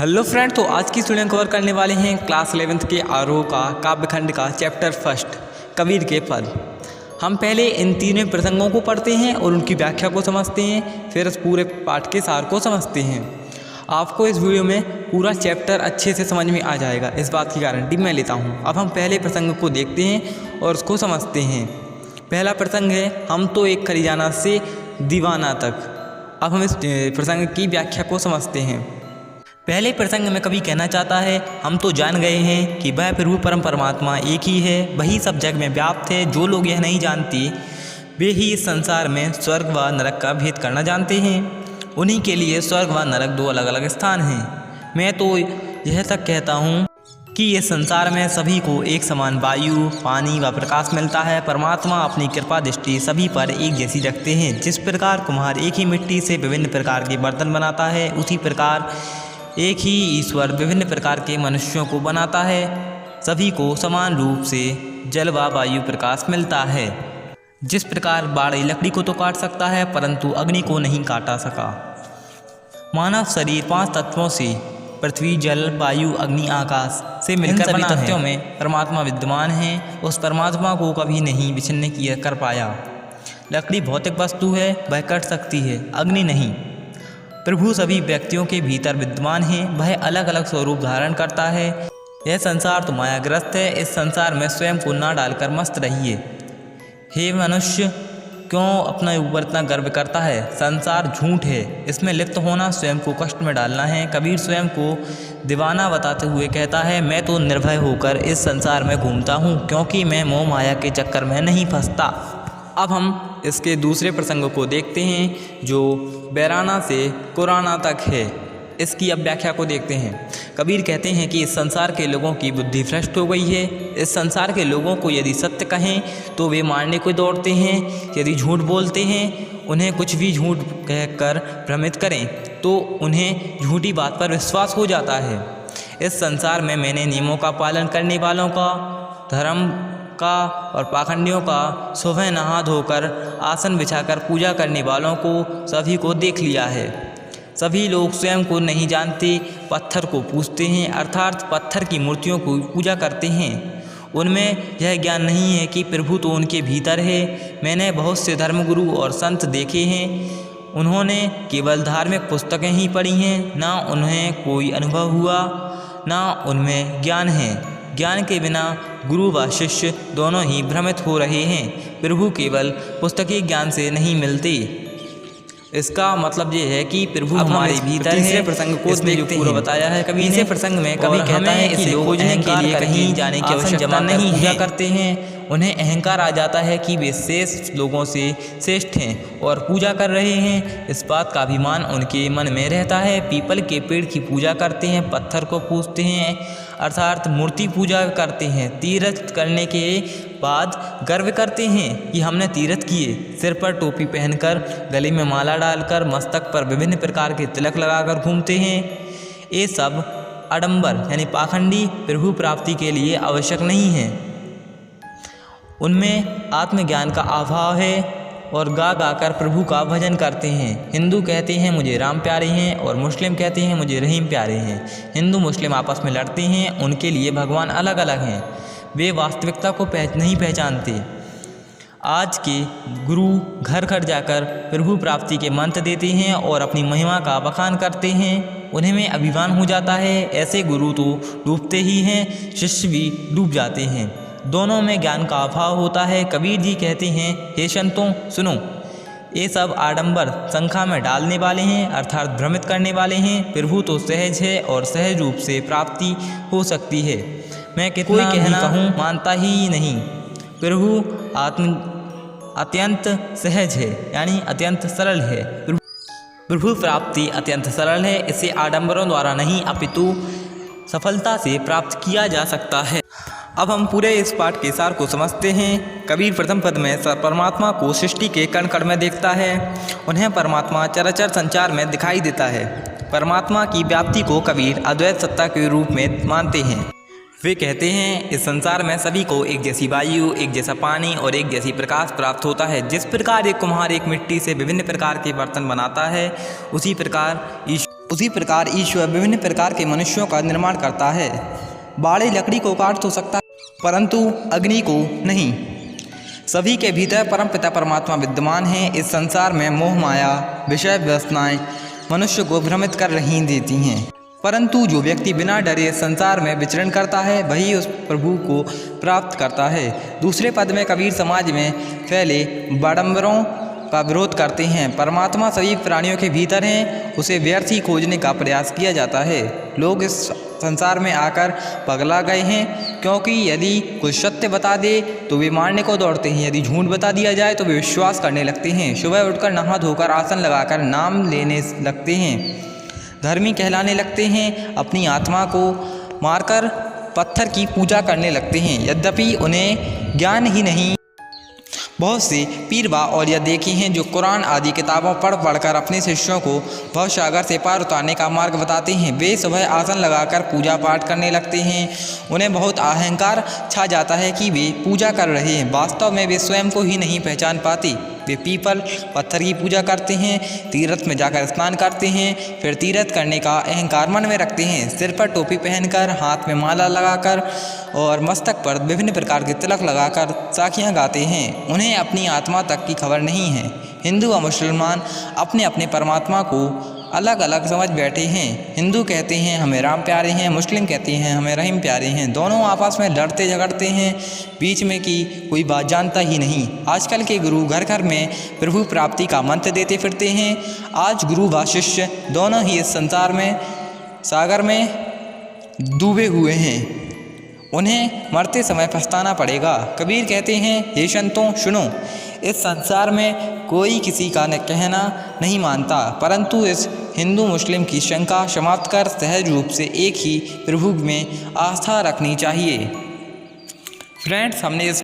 Hello friend, तो आज की स्टूडेंट कवर करने वाले हैं क्लास 11th के आरोह का काव्यखंड का चैप्टर फर्स्ट कबीर के पद। हम पहले इन तीनों प्रसंगों को पढ़ते हैं और उनकी व्याख्या को समझते हैं, फिर इस पूरे पाठ के सार को समझते हैं। आपको इस वीडियो में पूरा चैप्टर अच्छे से समझ में आ जाएगा, इस बात की गारंटी मैं लेता हूँ। अब हम पहले प्रसंग को देखते हैं और उसको समझते हैं। पहला प्रसंग है हम तो एक खरीजाना से दीवाना तक। अब हम इस प्रसंग की व्याख्या को समझते हैं। पहले प्रसंग में कवि कहना चाहता है हम तो जान गए हैं कि वह प्रभु परम परमात्मा एक ही है, वही सब जग में व्याप्त है। जो लोग यह नहीं जानते वे ही इस संसार में स्वर्ग व नरक का भेद करना जानते हैं। उन्हीं के लिए स्वर्ग व नरक दो अलग अलग स्थान हैं। मैं तो यह तक कहता हूँ कि इस संसार में सभी को एक समान वायु, पानी व प्रकाश मिलता है। परमात्मा अपनी कृपा दृष्टि सभी पर एक जैसी रखते हैं। जिस प्रकार कुम्हार एक ही मिट्टी से विभिन्न प्रकार के बर्तन बनाता है, उसी प्रकार एक ही ईश्वर विभिन्न प्रकार के मनुष्यों को बनाता है। सभी को समान रूप से जल व वायु प्रकाश मिलता है। जिस प्रकार बाड़ी लकड़ी को तो काट सकता है परंतु अग्नि को नहीं काटा सका। मानव शरीर 5 तत्वों से पृथ्वी, जल, वायु, अग्नि, आकाश से मिलकर बना है। तत्वों में परमात्मा विद्यमान है। उस परमात्मा को कभी नहीं विच्छिन्न कर पाया। लकड़ी भौतिक वस्तु है, वह कट सकती है, अग्नि नहीं। प्रभु सभी व्यक्तियों के भीतर विद्यमान है, वह अलग अलग स्वरूप धारण करता है। यह संसार तो मायाग्रस्त है, इस संसार में स्वयं को ना डालकर मस्त रहिए। हे मनुष्य, क्यों अपने ऊपर इतना गर्व करता है? संसार झूठ है, इसमें लिप्त होना स्वयं को कष्ट में डालना है। कबीर स्वयं को दीवाना बताते हुए कहता है मैं तो निर्भय होकर इस संसार में घूमता हूँ, क्योंकि मैं मोह माया के चक्कर में नहीं फंसता। अब हम इसके दूसरे प्रसंग को देखते हैं जो बैराना से कुराना तक है। इसकी अब व्याख्या को देखते हैं। कबीर कहते हैं कि इस संसार के लोगों की बुद्धि भ्रष्ट हो गई है। इस संसार के लोगों को यदि सत्य कहें तो वे मारने को दौड़ते हैं, यदि झूठ बोलते हैं, उन्हें कुछ भी झूठ कहकर भ्रमित करें तो उन्हें झूठी बात पर विश्वास हो जाता है। इस संसार में मैंने नियमों का पालन करने वालों का, धर्म का और पाखंडियों का, सुबह नहा धोकर आसन बिछाकर पूजा करने वालों को सभी को देख लिया है। सभी लोग स्वयं को नहीं जानते, पत्थर को पूजते हैं, अर्थात पत्थर की मूर्तियों को पूजा करते हैं। उनमें यह ज्ञान नहीं है कि प्रभु तो उनके भीतर है। मैंने बहुत से धर्मगुरु और संत देखे हैं, उन्होंने केवल धार्मिक पुस्तकें ही पढ़ी हैं, ना उन्हें कोई अनुभव हुआ, ना उनमें ज्ञान है। ज्ञान के बिना गुरु व शिष्य दोनों ही भ्रमित हो रहे हैं। प्रभु केवल पुस्तकीय ज्ञान से नहीं मिलते। इसका मतलब ये है कि प्रभु हमारे भीतर है। तीसरे प्रसंग को देखते हैं। बताया है कभी तीसरे प्रसंग में कभी कहता है कि लोग अहंकार के लिए कहीं जाने की आवश्यकता नहीं है। करते हैं उन्हें अहंकार आ जाता है कि वे श्रेष्ठ लोगों से श्रेष्ठ हैं और पूजा कर रहे हैं। इस बात का अभिमान उनके मन में रहता है। पीपल के पेड़ की पूजा करते हैं, पत्थर को पूजते हैं, अर्थात मूर्ति पूजा करते हैं। तीर्थ करने के बाद गर्व करते हैं कि हमने तीर्थ किए। सिर पर टोपी पहनकर, गले में माला डालकर, मस्तक पर विभिन्न प्रकार के तिलक लगाकर घूमते हैं। ये सब आडंबर यानी पाखंडी प्रभु प्राप्ति के लिए आवश्यक नहीं है। उनमें आत्मज्ञान का अभाव है और गा गाकर प्रभु का भजन करते हैं। हिंदू कहते हैं मुझे राम प्यारे हैं और मुस्लिम कहते हैं मुझे रहीम प्यारे हैं। हिंदू मुस्लिम आपस में लड़ते हैं, उनके लिए भगवान अलग अलग हैं। वे वास्तविकता को नहीं पहचानते। आज के गुरु घर घर जाकर प्रभु प्राप्ति के मंत्र देते हैं और अपनी महिमा का बखान करते हैं। उन्हें में अभिमान हो जाता है। ऐसे गुरु तो डूबते ही हैं, शिष्य भी डूब जाते हैं। दोनों में ज्ञान का अभाव होता है। कबीर जी कहते हैं हे संतों सुनो, ये सब आडंबर संख्या में डालने वाले हैं, अर्थात भ्रमित करने वाले हैं। प्रभु तो सहज है और सहज रूप से प्राप्ति हो सकती है। मैं कितना कहना कहूँ मानता ही नहीं। प्रभु अत्यंत सहज है यानी अत्यंत सरल है। प्रभु प्राप्ति अत्यंत सरल है। इसे आडंबरों द्वारा नहीं अपितु सफलता से प्राप्त किया जा सकता है। अब हम पूरे इस पाठ के सार को समझते हैं। कबीर प्रथम पद में परमात्मा को सृष्टि के कण कण में देखता है। उन्हें परमात्मा चराचर संचार में दिखाई देता है। परमात्मा की व्याप्ति को कबीर अद्वैत सत्ता के रूप में मानते हैं। वे कहते हैं इस संसार में सभी को एक जैसी वायु, एक जैसा पानी और एक जैसी प्रकाश प्राप्त होता है। जिस प्रकार एक कुम्हार एक मिट्टी से विभिन्न प्रकार के बर्तन बनाता है, उसी प्रकार उसी प्रकार ईश्वर विभिन्न प्रकार के मनुष्यों का निर्माण करता है। बाड़े लकड़ी को काट तो सकता है परंतु अग्नि को नहीं। सभी के भीतर परमपिता परमात्मा विद्यमान है। इस संसार में मोह माया विषय वासनाएं मनुष्य को भ्रमित कर रही देती हैं, परंतु जो व्यक्ति बिना डरे संसार में विचरण करता है वही उस प्रभु को प्राप्त करता है। दूसरे पद में कबीर समाज में फैले बाड़ंबरों का विरोध करते हैं। परमात्मा सभी प्राणियों के भीतर हैं, उसे व्यर्थ ही खोजने का प्रयास किया जाता है। लोग इस संसार में आकर पगला गए हैं, क्योंकि यदि कोई सत्य बता दे तो वे मानने को दौड़ते हैं, यदि झूठ बता दिया जाए तो वे विश्वास करने लगते हैं। सुबह उठकर नहा धोकर आसन लगाकर नाम लेने लगते हैं, धर्मी कहलाने लगते हैं, अपनी आत्मा को मारकर पत्थर की पूजा करने लगते हैं, यद्यपि उन्हें ज्ञान ही नहीं। बहुत से पीरबा और यह देखे हैं जो कुरान आदि किताबों पढ़कर अपने शिष्यों को भवसागर से पार उतारने का मार्ग बताते हैं। वे सुबह आसन लगाकर पूजा पाठ करने लगते हैं। उन्हें बहुत अहंकार छा जाता है कि वे पूजा कर रहे हैं, वास्तव में वे स्वयं को ही नहीं पहचान पाते। वे पीपल पत्थर की पूजा करते हैं, तीर्थ में जाकर स्नान करते हैं, फिर तीर्थ करने का अहंकार मन में रखते हैं। सिर पर टोपी पहनकर, हाथ में माला लगाकर और मस्तक पर विभिन्न प्रकार के तिलक लगाकर साखियाँ गाते हैं। उन्हें अपनी आत्मा तक की खबर नहीं है। हिंदू और मुसलमान अपने अपने परमात्मा को अलग अलग समझ बैठे हैं। हिंदू कहते हैं हमें राम प्यारे हैं, मुस्लिम कहते हैं हमें रहीम प्यारे हैं। दोनों आपस में लड़ते झगड़ते हैं, बीच में की कोई बात जानता ही नहीं। आजकल के गुरु घर घर में प्रभु प्राप्ति का मंत्र देते फिरते हैं। आज गुरु व शिष्य दोनों ही इस संसार में सागर में डूबे हुए हैं, उन्हें मरते समय पछताना पड़ेगा। कबीर कहते हैं हे संतों सुनो, इस संसार में कोई किसी का कहना नहीं मानता, परंतु इस हिंदू मुस्लिम की शंका समाप्त कर सहज रूप से एक ही प्रभु में आस्था रखनी चाहिए। फ्रेंड्स, हमने इस